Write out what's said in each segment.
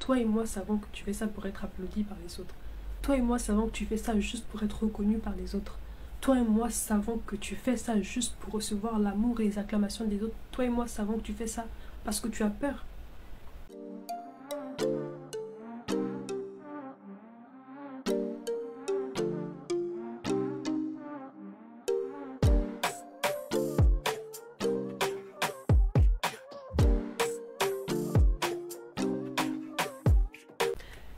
Toi et moi savons que tu fais ça pour être applaudi par les autres. Toi et moi savons que tu fais ça juste pour être reconnu par les autres. Toi et moi savons que tu fais ça juste pour recevoir l'amour et les acclamations des autres. Toi et moi savons que tu fais ça parce que tu as peur.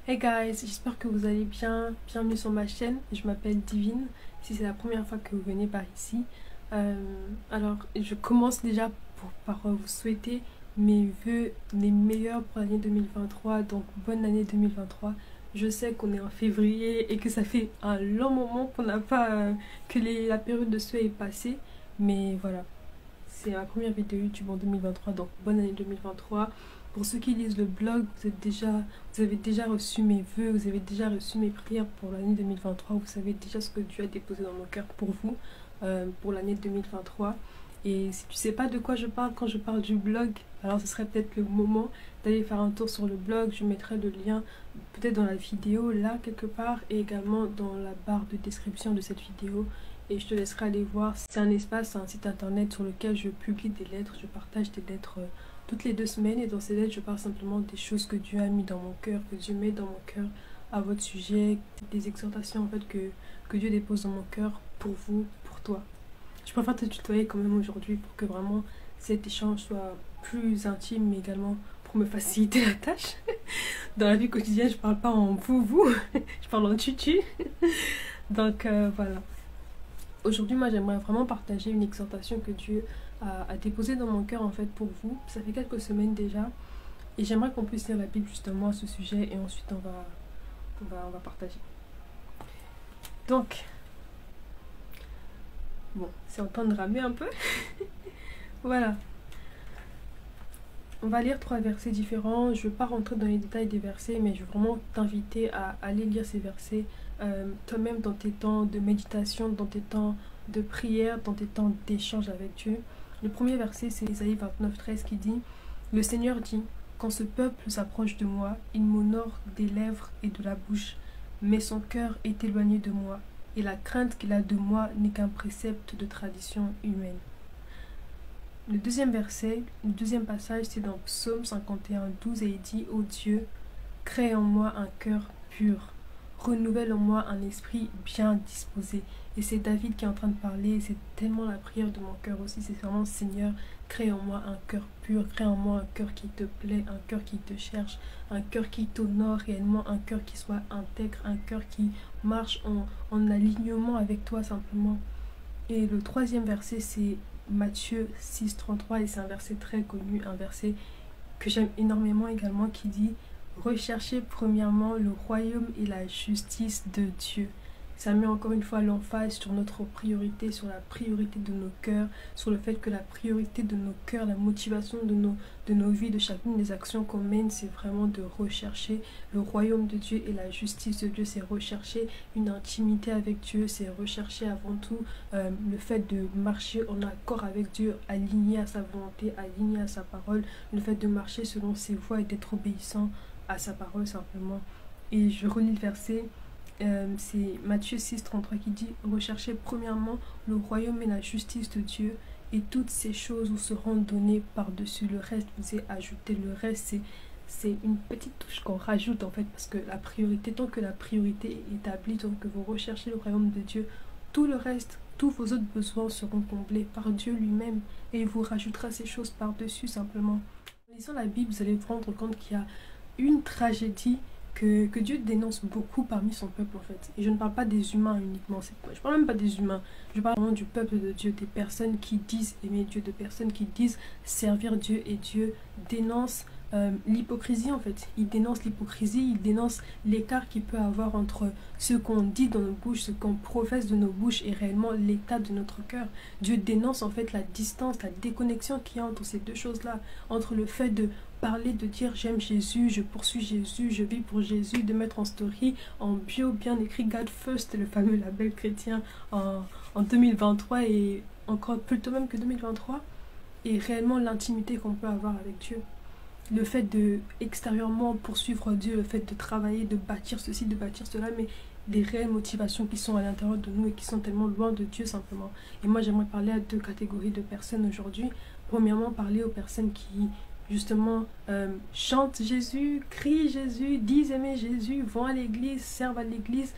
Hey guys, j'espère que vous allez bien. Bienvenue sur ma chaîne. Je m'appelle Divine. Si c'est la première fois que vous venez par ici, alors je commence déjà par vous souhaiter mes vœux les meilleurs pour l'année 2023. Donc bonne année 2023. Je sais qu'on est en février et que ça fait un long moment qu'on n'a pas que la période de souhait est passée. Mais voilà, c'est ma première vidéo YouTube en 2023. Donc bonne année 2023. Pour ceux qui lisent le blog, vous avez déjà reçu mes vœux, vous avez déjà reçu mes prières pour l'année 2023. Vous savez déjà ce que Dieu a déposé dans mon cœur pour vous, pour l'année 2023. Et si tu ne sais pas de quoi je parle quand je parle du blog, alors ce serait peut-être le moment d'aller faire un tour sur le blog. Je mettrai le lien peut-être dans la vidéo, là quelque part, et également dans la barre de description de cette vidéo. Et je te laisserai aller voir. C'est un espace, un site internet sur lequel je publie des lettres, je partage des lettres toutes les 2 semaines, et dans ces lettres je parle simplement des choses que Dieu a mis dans mon cœur, que Dieu met dans mon cœur à votre sujet, des exhortations en fait que Dieu dépose dans mon cœur pour vous, pour toi. Je préfère te tutoyer quand même aujourd'hui pour que vraiment cet échange soit plus intime, mais également pour me faciliter la tâche. Dans la vie quotidienne je parle pas en vous, je parle en tutu. Donc voilà. Aujourd'hui, moi, j'aimerais vraiment partager une exhortation que Dieu a déposée dans mon cœur, en fait, pour vous. Ça fait quelques semaines déjà. Et j'aimerais qu'on puisse lire la Bible, justement, à ce sujet. Et ensuite, on va partager. Donc, bon, c'est en train de ramer un peu. Voilà. On va lire 3 versets différents. Je ne vais pas rentrer dans les détails des versets, mais je veux vraiment t'inviter à aller lire ces versets toi-même dans tes temps de méditation, dans tes temps de prière, dans tes temps d'échange avec Dieu. Le premier verset, c'est Isaïe 29:13 qui dit « Le Seigneur dit, quand ce peuple s'approche de moi, il m'honore des lèvres et de la bouche, mais son cœur est éloigné de moi, et la crainte qu'il a de moi n'est qu'un précepte de tradition humaine. » Le deuxième verset, le deuxième passage, c'est dans Psaume 51:12 et il dit « Ô Dieu, crée en moi un cœur pur, renouvelle en moi un esprit bien disposé. » Et c'est David qui est en train de parler, c'est tellement la prière de mon cœur aussi, c'est vraiment Seigneur, crée en moi un cœur pur, crée en moi un cœur qui te plaît, un cœur qui te cherche, un cœur qui t'honore réellement, un cœur qui soit intègre, un cœur qui marche en alignement avec toi simplement. Et le troisième verset, c'est Matthieu 6:33 et c'est un verset très connu, un verset que j'aime énormément également qui dit « Recherchez premièrement le royaume et la justice de Dieu ». Ça met encore une fois l'emphase sur notre priorité, sur la priorité de nos cœurs, sur le fait que la priorité de nos cœurs, la motivation de nos vies, de chacune des actions qu'on mène, c'est vraiment de rechercher le royaume de Dieu et la justice de Dieu. C'est rechercher une intimité avec Dieu, c'est rechercher avant tout le fait de marcher en accord avec Dieu, aligné à sa volonté, aligné à sa parole, le fait de marcher selon ses voies et d'être obéissant à sa parole simplement. Et je relis le verset. C'est Matthieu 6:33 qui dit « Recherchez premièrement le royaume et la justice de Dieu, et toutes ces choses vous seront données par-dessus. Le reste vous est ajouté. » Le reste, c'est une petite touche qu'on rajoute en fait, parce que la priorité, tant que la priorité est établie, tant que vous recherchez le royaume de Dieu, tout le reste, tous vos autres besoins seront comblés par Dieu lui-même, et il vous rajoutera ces choses par-dessus simplement. En lisant la Bible, vous allez vous rendre compte qu'il y a une tragédie que Dieu dénonce beaucoup parmi son peuple en fait. Et je ne parle pas des humains uniquement, je parle même pas des humains, je parle vraiment du peuple de Dieu, des personnes qui disent aimer Dieu, des personnes qui disent servir Dieu, et Dieu dénonce l'hypocrisie en fait. Il dénonce l'hypocrisie, il dénonce l'écart qu'il peut avoir entre ce qu'on dit dans nos bouches, ce qu'on professe de nos bouches et réellement l'état de notre cœur. Dieu dénonce en fait la distance, la déconnexion qu'il y a entre ces deux choses-là, entre le fait de parler, de dire j'aime Jésus, je poursuis Jésus, je vis pour Jésus, de mettre en story, en bio bien écrit God First, le fameux label chrétien en 2023 et encore plutôt même que 2023, et réellement l'intimité qu'on peut avoir avec Dieu. le fait de extérieurement poursuivre Dieu, le fait de travailler, de bâtir ceci, de bâtir cela, mais des réelles motivations qui sont à l'intérieur de nous et qui sont tellement loin de Dieu simplement. Et moi j'aimerais parler à deux catégories de personnes aujourd'hui. Premièrement, parler aux personnes qui justement chantent Jésus, crient Jésus, disent aimer Jésus, vont à l'église, servent à l'église,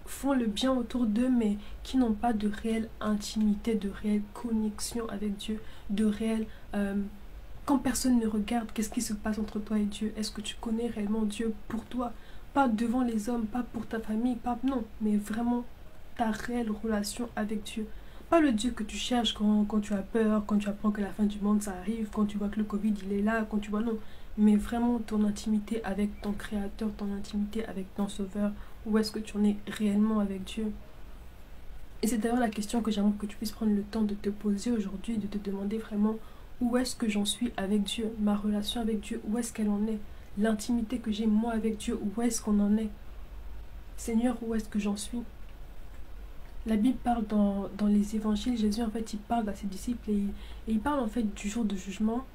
font le bien autour d'eux, mais qui n'ont pas de réelle intimité, de réelle connexion avec Dieu, de réelle... quand personne ne regarde, qu'est-ce qui se passe entre toi et Dieu? Est-ce que tu connais réellement Dieu pour toi? Pas devant les hommes, pas pour ta famille, pas non, mais vraiment ta réelle relation avec Dieu. Pas le Dieu que tu cherches quand tu as peur, quand tu apprends que la fin du monde ça arrive, quand tu vois que le Covid il est là, quand tu vois non. Mais vraiment ton intimité avec ton Créateur, ton intimité avec ton Sauveur, où est-ce que tu en es réellement avec Dieu? Et c'est d'ailleurs la question que j'aimerais que tu puisses prendre le temps de te poser aujourd'hui, de te demander vraiment où est-ce que j'en suis avec Dieu, ma relation avec Dieu, où est-ce qu'elle en est, l'intimité que j'ai moi avec Dieu, où est-ce qu'on en est? Seigneur, où est-ce que j'en suis? La Bible parle dans les évangiles, Jésus en fait il parle à ses disciples et il parle en fait du jour de jugement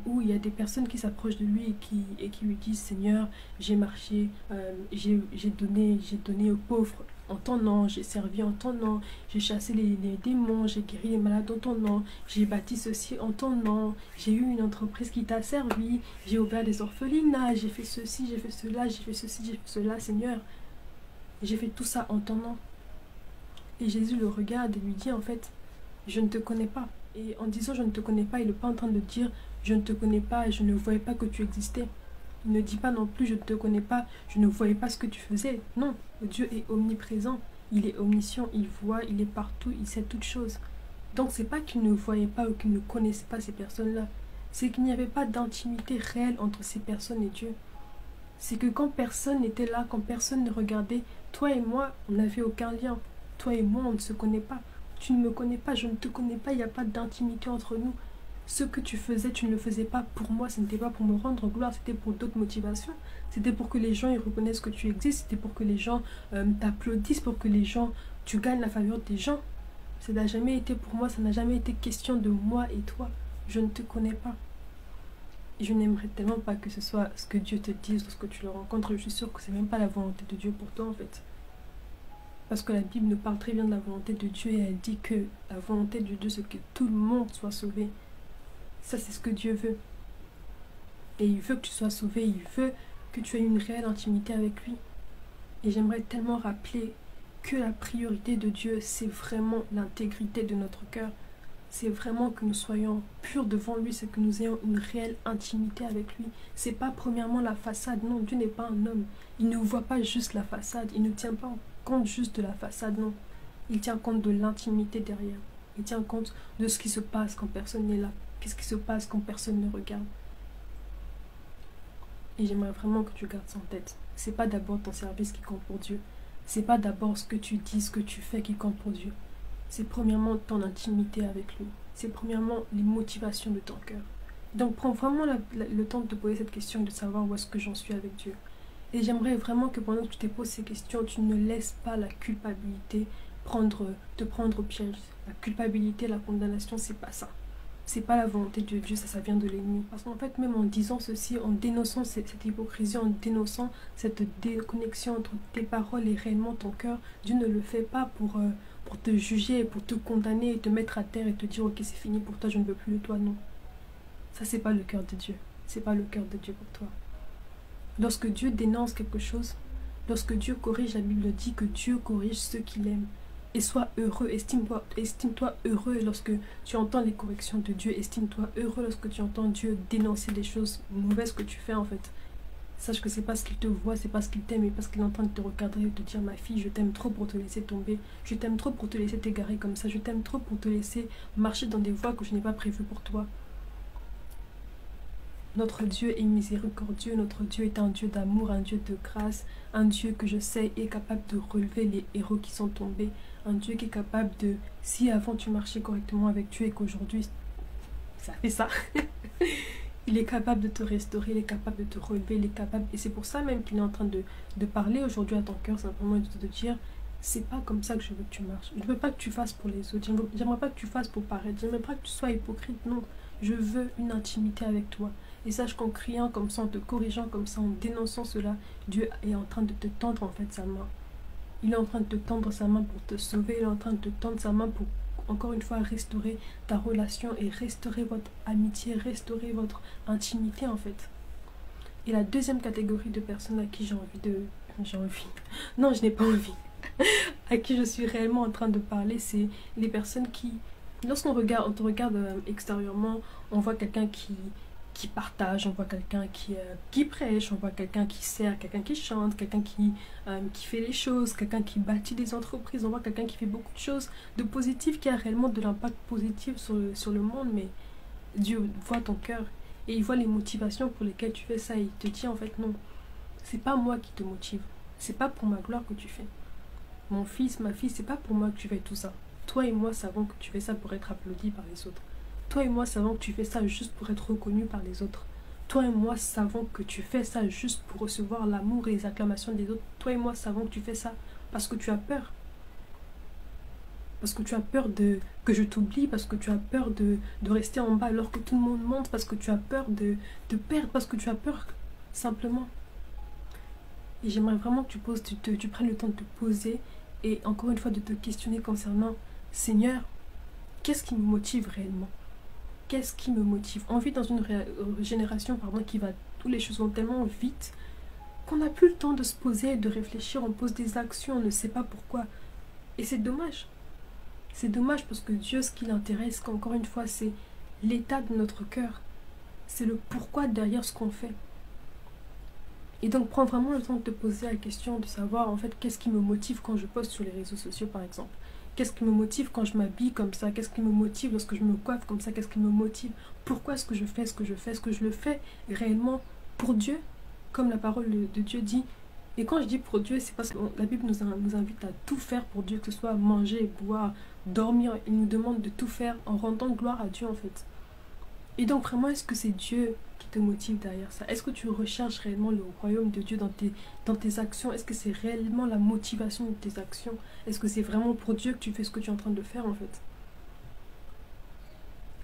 où il y a des personnes qui s'approchent de lui et qui lui disent Seigneur, j'ai marché, j'ai donné aux pauvres en ton nom, j'ai servi en ton nom, j'ai chassé les démons, j'ai guéri les malades en ton nom, j'ai bâti ceci en ton nom, j'ai eu une entreprise qui t'a servi, j'ai ouvert des orphelinats, j'ai fait ceci, j'ai fait cela, j'ai fait ceci, j'ai fait cela, Seigneur, j'ai fait tout ça en ton nom. Et Jésus le regarde et lui dit en fait, je ne te connais pas. Et en disant je ne te connais pas, il n'est pas en train de dire je ne te connais pas et je ne voyais pas que tu existais. Il ne dit pas non plus je ne te connais pas, je ne voyais pas ce que tu faisais. Non, Dieu est omniprésent, il est omniscient, il voit, il est partout, il sait toutes choses. Donc c'est pas qu'il ne voyait pas ou qu'il ne connaissait pas ces personnes-là. C'est qu'il n'y avait pas d'intimité réelle entre ces personnes et Dieu. C'est que quand personne n'était là, quand personne ne regardait, toi et moi, on n'avait aucun lien. Toi et moi, on ne se connaît pas. Tu ne me connais pas, je ne te connais pas, il n'y a pas d'intimité entre nous. Ce que tu faisais, tu ne le faisais pas pour moi, ce n'était pas pour me rendre gloire, c'était pour d'autres motivations. C'était pour que les gens ils reconnaissent que tu existes, c'était pour que les gens t'applaudissent, pour que les gens, tu gagnes la faveur des gens. Ça n'a jamais été pour moi, ça n'a jamais été question de moi et toi. Je ne te connais pas. Et je n'aimerais tellement pas que ce soit ce que Dieu te dise lorsque tu le rencontres. Je suis sûre que c'est même pas la volonté de Dieu pour toi en fait. Parce que la Bible nous parle très bien de la volonté de Dieu et elle dit que la volonté de Dieu c'est que tout le monde soit sauvé. Ça c'est ce que Dieu veut. Et il veut que tu sois sauvé, il veut que tu aies une réelle intimité avec lui. Et j'aimerais tellement rappeler que la priorité de Dieu c'est vraiment l'intégrité de notre cœur. C'est vraiment que nous soyons purs devant lui, c'est que nous ayons une réelle intimité avec lui. C'est pas premièrement la façade, non, Dieu n'est pas un homme. Il ne voit pas juste la façade, il ne tient pas compte juste de la façade, non. Il tient compte de l'intimité derrière. Il tient compte de ce qui se passe quand personne n'est là. Qu'est-ce qui se passe quand personne ne regarde. Et j'aimerais vraiment que tu gardes ça en tête. C'est pas d'abord ton service qui compte pour Dieu. C'est pas d'abord ce que tu dis, ce que tu fais qui compte pour Dieu. C'est premièrement ton intimité avec lui. C'est premièrement les motivations de ton cœur. Donc prends vraiment le temps de te poser cette question et de savoir où est-ce que j'en suis avec Dieu. Et j'aimerais vraiment que pendant que tu te poses ces questions, tu ne laisses pas la culpabilité te prendre au piège. La culpabilité, la condamnation, c'est pas ça. C'est pas la volonté de Dieu, ça vient de l'ennemi. Parce qu'en fait, même en disant ceci, en dénonçant cette hypocrisie, en dénonçant cette déconnexion entre tes paroles et réellement ton cœur, Dieu ne le fait pas pour te juger, pour te condamner et te mettre à terre et te dire ok c'est fini pour toi, je ne veux plus de toi, non. Ça c'est pas le cœur de Dieu. C'est pas le cœur de Dieu pour toi. Lorsque Dieu dénonce quelque chose, lorsque Dieu corrige, la Bible dit que Dieu corrige ceux qu'il aime. Et sois heureux, estime-toi heureux lorsque tu entends les corrections de Dieu, estime-toi heureux lorsque tu entends Dieu dénoncer des choses mauvaises que tu fais en fait. Sache que c'est parce qu'il te voit, c'est parce qu'il t'aime et parce qu'il est en train de te regarder et de te dire ma fille, je t'aime trop pour te laisser tomber, je t'aime trop pour te laisser t'égarer comme ça, je t'aime trop pour te laisser marcher dans des voies que je n'ai pas prévues pour toi. Notre Dieu est miséricordieux, notre Dieu est un Dieu d'amour, un Dieu de grâce, un Dieu que je sais est capable de relever les héros qui sont tombés, un Dieu qui est capable de, si avant tu marchais correctement avec Dieu et qu'aujourd'hui ça fait ça, il est capable de te restaurer, il est capable de te relever, il est capable, et c'est pour ça même qu'il est en train de parler aujourd'hui à ton cœur, simplement de te dire, c'est pas comme ça que je veux que tu marches, je veux pas que tu fasses pour les autres, j'aimerais pas que tu fasses pour paraître, j'aimerais pas que tu sois hypocrite, non, je veux une intimité avec toi. Et sache qu'en criant comme ça, en te corrigeant comme ça, en dénonçant cela, Dieu est en train de te tendre en fait sa main. Il est en train de te tendre sa main pour te sauver. Il est en train de te tendre sa main pour, encore une fois, restaurer ta relation et restaurer votre amitié, restaurer votre intimité en fait. Et la deuxième catégorie de personnes à qui j'ai envie de... J'ai envie... Non, je n'ai pas envie. À qui je suis réellement en train de parler, c'est les personnes qui... Lorsqu'on regarde, on te regarde extérieurement, on voit quelqu'un qui partage, on voit quelqu'un qui prêche, on voit quelqu'un qui sert, quelqu'un qui chante, quelqu'un qui fait les choses, quelqu'un qui bâtit des entreprises, on voit quelqu'un qui fait beaucoup de choses de positif, qui a réellement de l'impact positif sur le monde, mais Dieu voit ton cœur et il voit les motivations pour lesquelles tu fais ça et il te dit en fait non, c'est pas moi qui te motive, c'est pas pour ma gloire que tu fais. Mon fils, ma fille, c'est pas pour moi que tu fais tout ça. Toi et moi savons que tu fais ça pour être applaudi par les autres. Toi et moi savons que tu fais ça juste pour être reconnu par les autres. Toi et moi savons que tu fais ça juste pour recevoir l'amour et les acclamations des autres. Toi et moi savons que tu fais ça parce que tu as peur. Parce que tu as peur que je t'oublie, parce que tu as peur de rester en bas alors que tout le monde monte, parce que tu as peur de perdre, parce que tu as peur simplement. Et j'aimerais vraiment que tu prennes le temps de te poser et encore une fois de te questionner concernant Seigneur, qu'est-ce qui me motive réellement? Qu'est-ce qui me motive? On vit dans une génération où les choses vont tellement vite qu'on n'a plus le temps de se poser, de réfléchir, on pose des actions, on ne sait pas pourquoi. Et c'est dommage. C'est dommage parce que Dieu, ce qui l'intéresse, encore une fois, c'est l'état de notre cœur. C'est le pourquoi derrière ce qu'on fait. Et donc, prends vraiment le temps de te poser la question de savoir, en fait, qu'est-ce qui me motive quand je poste sur les réseaux sociaux, par exemple. Qu'est-ce qui me motive quand je m'habille comme ça? Qu'est-ce qui me motive lorsque je me coiffe comme ça? Qu'est-ce qui me motive? Pourquoi est-ce que je fais ce que je fais? Est-ce que je le fais réellement pour Dieu? Comme la parole de Dieu dit. Et quand je dis pour Dieu, c'est parce que la Bible nous invite à tout faire pour Dieu, que ce soit manger, boire, dormir. Il nous demande de tout faire en rendant gloire à Dieu, en fait. Et donc, vraiment, est-ce que c'est Dieu qui te motive derrière ça? Est-ce que tu recherches réellement le royaume de Dieu dans tes actions? Est-ce que c'est réellement la motivation de tes actions? Est-ce que c'est vraiment pour Dieu que tu fais ce que tu es en train de faire, en fait?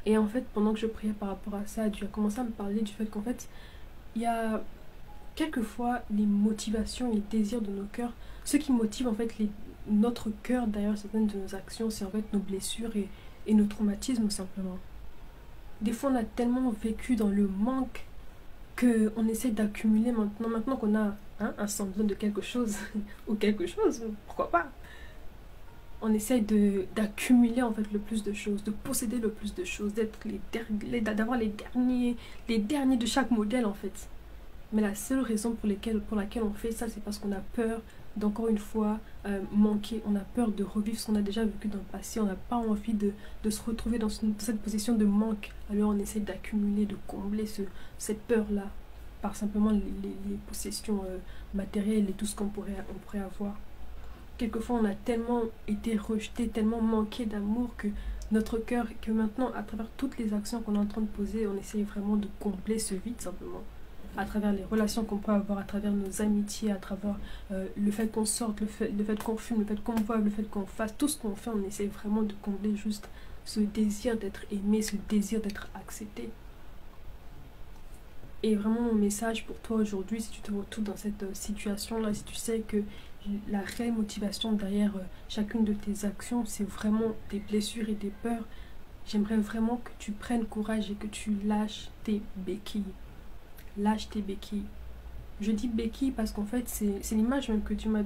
Et en fait, pendant que je priais par rapport à ça, Dieu a commencé à me parler du fait qu'en fait, il y a quelquefois les motivations, les désirs de nos cœurs. Ce qui motive en fait notre cœur derrière certaines de nos actions, c'est en fait nos blessures et nos traumatismes, simplement. Des fois, on a tellement vécu dans le manque qu'on essaie d'accumuler maintenant qu'on a un semblant de quelque chose, ou quelque chose, pourquoi pas. On essaie d'accumuler en fait le plus de choses, de posséder le plus de choses, d'avoir les derniers de chaque modèle en fait. Mais la seule raison pour laquelle on fait ça, c'est parce qu'on a peur d'encore une fois manquer, on a peur de revivre ce qu'on a déjà vécu dans le passé, on n'a pas envie de se retrouver dans cette position de manque. Alors on essaie d'accumuler, de combler cette peur-là par simplement les possessions matérielles et tout ce qu'on pourrait avoir. Quelquefois on a tellement été rejeté, tellement manqué d'amour que notre cœur, que maintenant à travers toutes les actions qu'on est en train de poser, on essaie vraiment de combler ce vide simplement. À travers les relations qu'on peut avoir, à travers nos amitiés, à travers le fait qu'on sorte, le fait qu'on fume, le fait qu'on voit, le fait qu'on fasse, tout ce qu'on fait, on essaie vraiment de combler juste ce désir d'être aimé, ce désir d'être accepté. Et vraiment mon message pour toi aujourd'hui, si tu te retrouves dans cette situation-là, si tu sais que la réelle motivation derrière chacune de tes actions, c'est vraiment des blessures et des peurs, j'aimerais vraiment que tu prennes courage et que tu lâches tes béquilles. Lâche tes béquilles. Je dis béquilles parce qu'en fait, c'est l'image même que Dieu m'a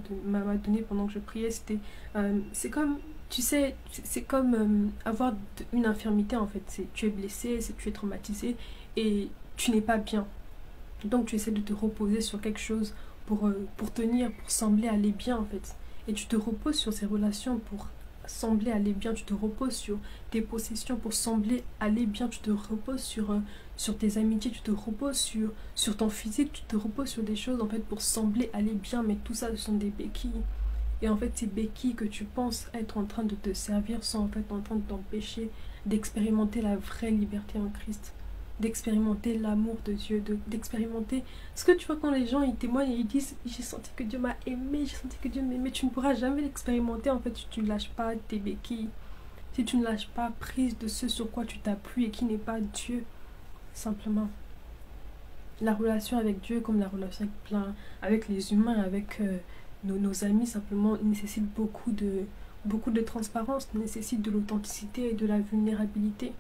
donnée pendant que je priais. C'est comme, tu sais, c'est comme avoir une infirmité en fait. Tu es blessé, tu es traumatisé et tu n'es pas bien. Donc tu essaies de te reposer sur quelque chose pour tenir, pour sembler aller bien en fait. Et tu te reposes sur ces relations pour sembler aller bien, tu te reposes sur tes possessions pour sembler aller bien, tu te reposes sur tes amitiés, tu te reposes sur ton physique, tu te reposes sur des choses en fait pour sembler aller bien, mais tout ça ce sont des béquilles. Et en fait ces béquilles que tu penses être en train de te servir sont en fait en train de t'empêcher d'expérimenter la vraie liberté en Christ, d'expérimenter l'amour de Dieu, d'expérimenter ce que tu vois quand les gens ils témoignent et ils disent j'ai senti que Dieu m'a aimé, j'ai senti que Dieu m'aimait. Tu ne pourras jamais l'expérimenter en fait si tu ne lâches pas tes béquilles, si tu ne lâches pas prise de ce sur quoi tu t'appuies et qui n'est pas Dieu simplement. la relation avec Dieu, comme la relation avec les humains, avec nos amis, simplement, nécessite beaucoup de transparence, nécessite de l'authenticité et de la vulnérabilité.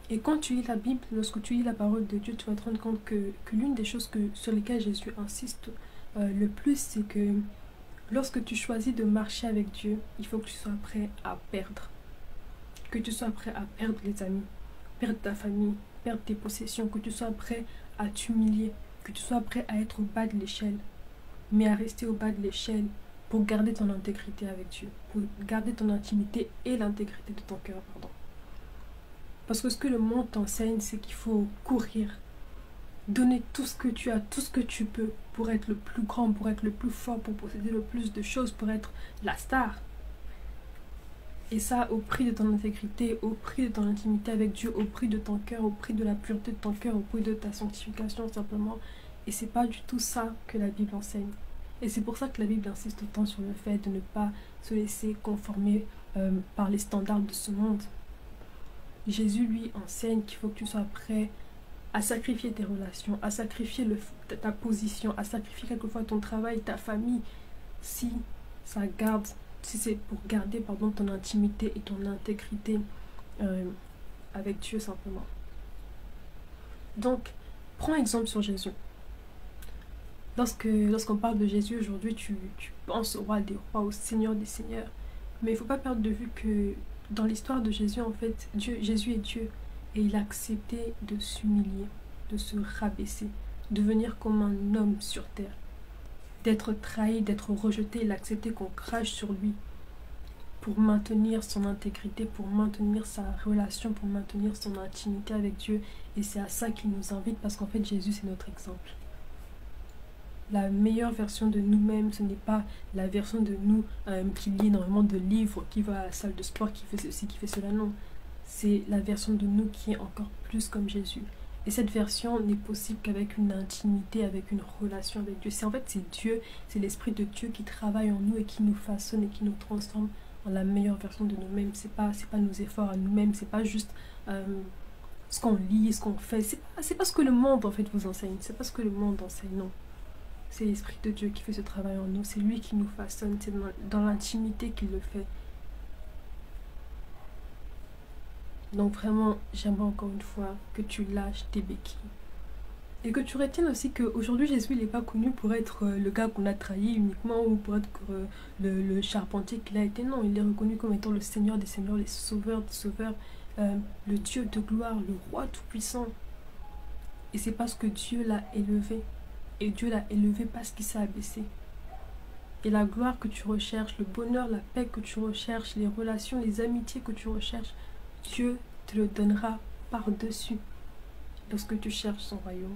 Et quand tu lis la Bible, lorsque tu lis la parole de Dieu, tu vas te rendre compte que l'une des choses sur lesquelles Jésus insiste le plus, c'est que lorsque tu choisis de marcher avec Dieu, il faut que tu sois prêt à perdre. Que tu sois prêt à perdre les amis, perdre ta famille, perdre tes possessions, que tu sois prêt à t'humilier, que tu sois prêt à être au bas de l'échelle, mais à rester au bas de l'échelle pour garder ton intégrité avec Dieu, pour garder ton intimité et l'intégrité de ton cœur, pardon. Parce que ce que le monde t'enseigne, c'est qu'il faut courir, donner tout ce que tu as, tout ce que tu peux pour être le plus grand, pour être le plus fort, pour posséder le plus de choses, pour être la star. Et ça au prix de ton intégrité, au prix de ton intimité avec Dieu, au prix de ton cœur, au prix de la pureté de ton cœur, au prix de ta sanctification simplement. Et c'est pas du tout ça que la Bible enseigne. Et c'est pour ça que la Bible insiste autant sur le fait de ne pas se laisser conformer par les standards de ce monde. Jésus, lui, enseigne qu'il faut que tu sois prêt à sacrifier tes relations, à sacrifier ta position, à sacrifier quelquefois ton travail, ta famille, si c'est pour garder ton intimité et ton intégrité avec Dieu simplement. Donc, prends exemple sur Jésus. Lorsqu'on parle de Jésus aujourd'hui, tu penses au roi des rois, au Seigneur des seigneurs. Mais il ne faut pas perdre de vue que dans l'histoire de Jésus, en fait, Jésus est Dieu. Et il a accepté de s'humilier, de se rabaisser, de venir comme un homme sur terre. D'être trahi, d'être rejeté, il a accepté qu'on crache sur lui pour maintenir son intégrité, pour maintenir sa relation, pour maintenir son intimité avec Dieu. Et c'est à ça qu'il nous invite, parce qu'en fait, Jésus, c'est notre exemple. La meilleure version de nous-mêmes, ce n'est pas la version de nous qui lit énormément de livres, qui va à la salle de sport, qui fait ceci, qui fait cela, non. C'est la version de nous qui est encore plus comme Jésus. Et cette version n'est possible qu'avec une intimité, avec une relation avec Dieu. C'est Dieu, c'est l'Esprit de Dieu qui travaille en nous et qui nous façonne et qui nous transforme en la meilleure version de nous-mêmes. C'est pas nos efforts à nous-mêmes, c'est pas juste ce qu'on lit, ce qu'on fait. C'est pas ce que le monde en fait vous enseigne, c'est pas ce que le monde enseigne, non. C'est l'Esprit de Dieu qui fait ce travail en nous, c'est lui qui nous façonne, c'est dans l'intimité qu'il le fait. Donc vraiment, j'aimerais encore une fois que tu lâches tes béquilles. Et que tu retiennes aussi qu'aujourd'hui, Jésus n'est pas connu pour être le gars qu'on a trahi uniquement ou pour être le charpentier qu'il a été. Non, il est reconnu comme étant le Seigneur des Seigneurs, le Sauveur des Sauveurs, le Dieu de gloire, le Roi Tout-Puissant. Et c'est parce que Dieu l'a élevé. Et Dieu l'a élevé parce qu'il s'est abaissé. Et la gloire que tu recherches, le bonheur, la paix que tu recherches, les relations, les amitiés que tu recherches, Dieu te le donnera par-dessus lorsque tu cherches son royaume.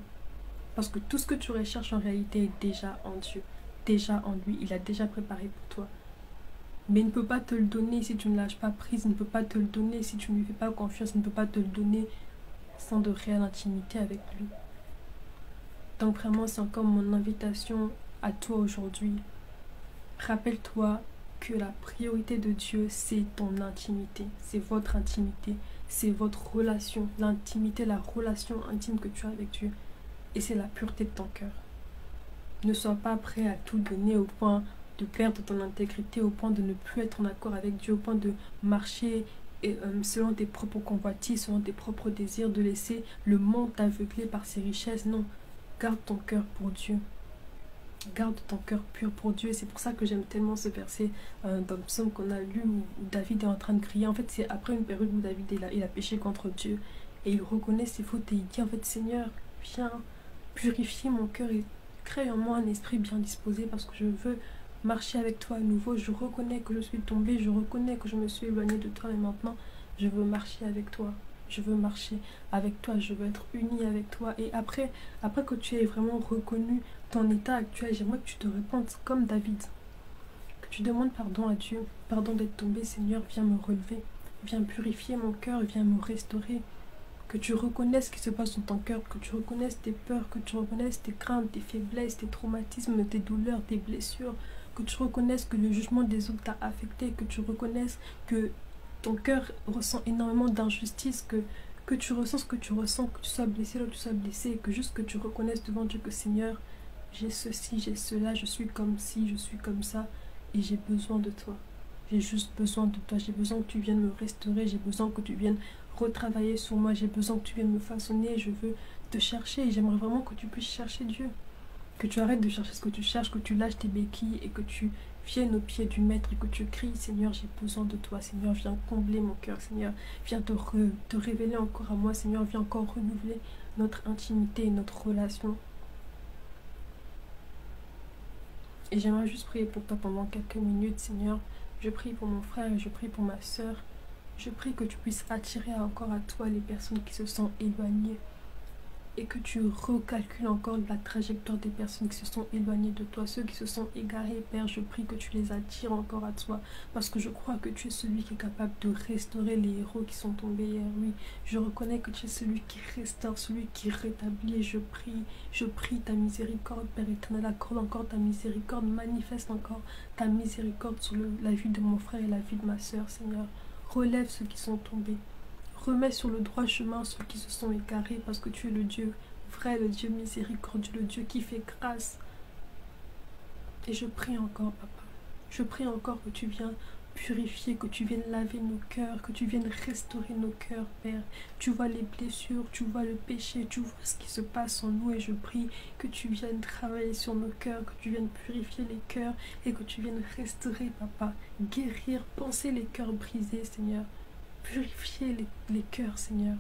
Parce que tout ce que tu recherches en réalité est déjà en Dieu, déjà en lui, il a déjà préparé pour toi. Mais il ne peut pas te le donner si tu ne lâches pas prise, il ne peut pas te le donner si tu ne lui fais pas confiance, il ne peut pas te le donner sans de réelle intimité avec lui. Donc vraiment, c'est encore mon invitation à toi aujourd'hui. Rappelle-toi que la priorité de Dieu, c'est ton intimité, c'est votre intimité, c'est votre relation, l'intimité, la relation intime que tu as avec Dieu. Et c'est la pureté de ton cœur. Ne sois pas prêt à tout donner au point de perdre ton intégrité, au point de ne plus être en accord avec Dieu, au point de marcher selon tes propres convoitises, selon tes propres désirs, de laisser le monde t'aveugler par ses richesses. Non, garde ton cœur pour Dieu. Garde ton cœur pur pour Dieu. Et c'est pour ça que j'aime tellement ce verset dans le psaume qu'on a lu où David est en train de crier. En fait, c'est après une période où David il a péché contre Dieu et il reconnaît ses fautes et il dit en fait, Seigneur, viens purifier mon cœur et crée en moi un esprit bien disposé parce que je veux marcher avec toi à nouveau. Je reconnais que je suis tombée, je reconnais que je me suis éloignée de toi et maintenant je veux marcher avec toi. Je veux marcher avec toi, je veux être unie avec toi. Et après que tu aies vraiment reconnu ton état actuel, j'aimerais que tu te repentes comme David. Que tu demandes pardon à Dieu, pardon d'être tombé. Seigneur, viens me relever, viens purifier mon cœur, viens me restaurer. Que tu reconnaisses ce qui se passe dans ton cœur, que tu reconnaisses tes peurs, que tu reconnaisses tes craintes, tes faiblesses, tes traumatismes, tes douleurs, tes blessures. Que tu reconnaisses que le jugement des autres t'a affecté, que tu reconnaisses que ton cœur ressent énormément d'injustice, que que tu ressens ce que tu ressens, que tu sois blessé là où tu sois blessé, et que juste que tu reconnaisses devant Dieu que Seigneur, j'ai ceci, j'ai cela, je suis comme ci, je suis comme ça, et j'ai besoin de toi. J'ai juste besoin de toi, j'ai besoin que tu viennes me restaurer, j'ai besoin que tu viennes retravailler sur moi, j'ai besoin que tu viennes me façonner, je veux te chercher, et j'aimerais vraiment que tu puisses chercher Dieu. Que tu arrêtes de chercher ce que tu cherches, que tu lâches tes béquilles et que tu viennes au pied du Maître et que tu cries, Seigneur, j'ai besoin de toi. Seigneur, viens combler mon cœur. Seigneur, viens te révéler encore à moi. Seigneur, viens encore renouveler notre intimité et notre relation. Et j'aimerais juste prier pour toi pendant quelques minutes, Seigneur. Je prie pour mon frère et je prie pour ma soeur. Je prie que tu puisses attirer encore à toi les personnes qui se sont éloignées. Et que tu recalcules encore la trajectoire des personnes qui se sont éloignées de toi, ceux qui se sont égarés, Père, je prie que tu les attires encore à toi, parce que je crois que tu es celui qui est capable de restaurer les héros qui sont tombés hier, oui, je reconnais que tu es celui qui restaure, celui qui rétablit, et je prie ta miséricorde, Père éternel, accorde encore ta miséricorde, manifeste encore ta miséricorde sur la vie de mon frère et la vie de ma soeur, Seigneur, relève ceux qui sont tombés. Remets sur le droit chemin ceux qui se sont égarés parce que tu es le Dieu vrai, le Dieu miséricordieux, le Dieu qui fait grâce. Et je prie encore, Papa. Je prie encore que tu viennes purifier, que tu viennes laver nos cœurs, que tu viennes restaurer nos cœurs, Père. Tu vois les blessures, tu vois le péché, tu vois ce qui se passe en nous et je prie que tu viennes travailler sur nos cœurs, que tu viennes purifier les cœurs et que tu viennes restaurer, Papa. Guérir, penser les cœurs brisés, Seigneur. Purifier les cœurs, Seigneur.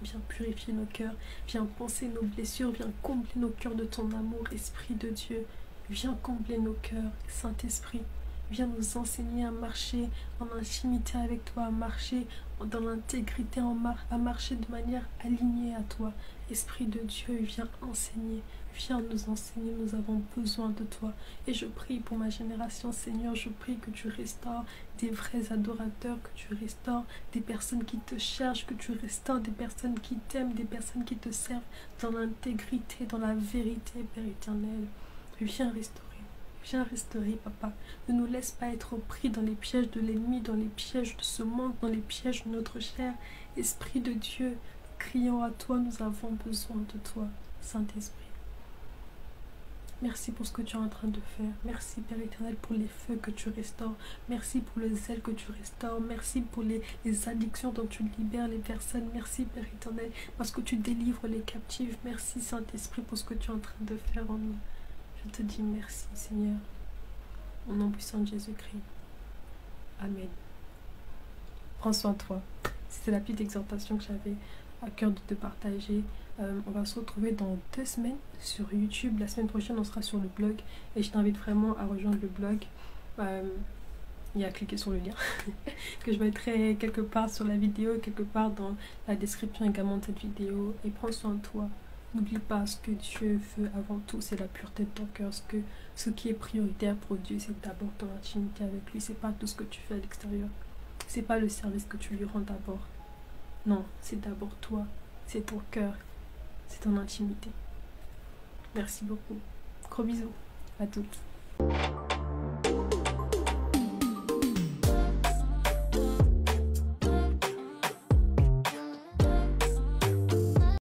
Viens purifier nos cœurs. Viens penser nos blessures. Viens combler nos cœurs de ton amour, Esprit de Dieu. Viens combler nos cœurs, Saint-Esprit. Viens nous enseigner à marcher en intimité avec toi, à marcher dans l'intégrité, à marcher de manière alignée à toi. Esprit de Dieu, viens enseigner. Viens nous enseigner, nous avons besoin de toi. Et je prie pour ma génération, Seigneur, je prie que tu restaures des vrais adorateurs, que tu restaures des personnes qui te cherchent, que tu restaures des personnes qui t'aiment, des personnes qui te servent dans l'intégrité, dans la vérité, Père éternel. Viens restaurer, Papa. Ne nous laisse pas être pris dans les pièges de l'ennemi, dans les pièges de ce monde, dans les pièges de notre chair. Esprit de Dieu, crions à toi, nous avons besoin de toi, Saint-Esprit. Merci pour ce que tu es en train de faire. Merci, Père éternel, pour les feux que tu restaures. Merci pour le zèle que tu restaures. Merci pour les addictions dont tu libères les personnes. Merci, Père éternel, parce que tu délivres les captifs. Merci, Saint-Esprit, pour ce que tu es en train de faire en nous. Je te dis merci, Seigneur. Au nom puissant de Jésus-Christ. Amen. Prends soin de toi. C'était la petite exhortation que j'avais à cœur de te partager. On va se retrouver dans 2 semaines sur YouTube. La semaine prochaine, on sera sur le blog. Et je t'invite vraiment à rejoindre le blog. Il y a à cliquer sur le lien que je mettrai quelque part sur la vidéo, quelque part dans la description également de cette vidéo. Et prends soin de toi. N'oublie pas, ce que Dieu veut avant tout, c'est la pureté de ton cœur. Ce qui est prioritaire pour Dieu, c'est d'abord ton intimité avec lui. C'est pas tout ce que tu fais à l'extérieur. C'est pas le service que tu lui rends d'abord. Non, c'est d'abord toi. C'est ton cœur. C'est ton intimité. Merci beaucoup. Gros bisous à toutes.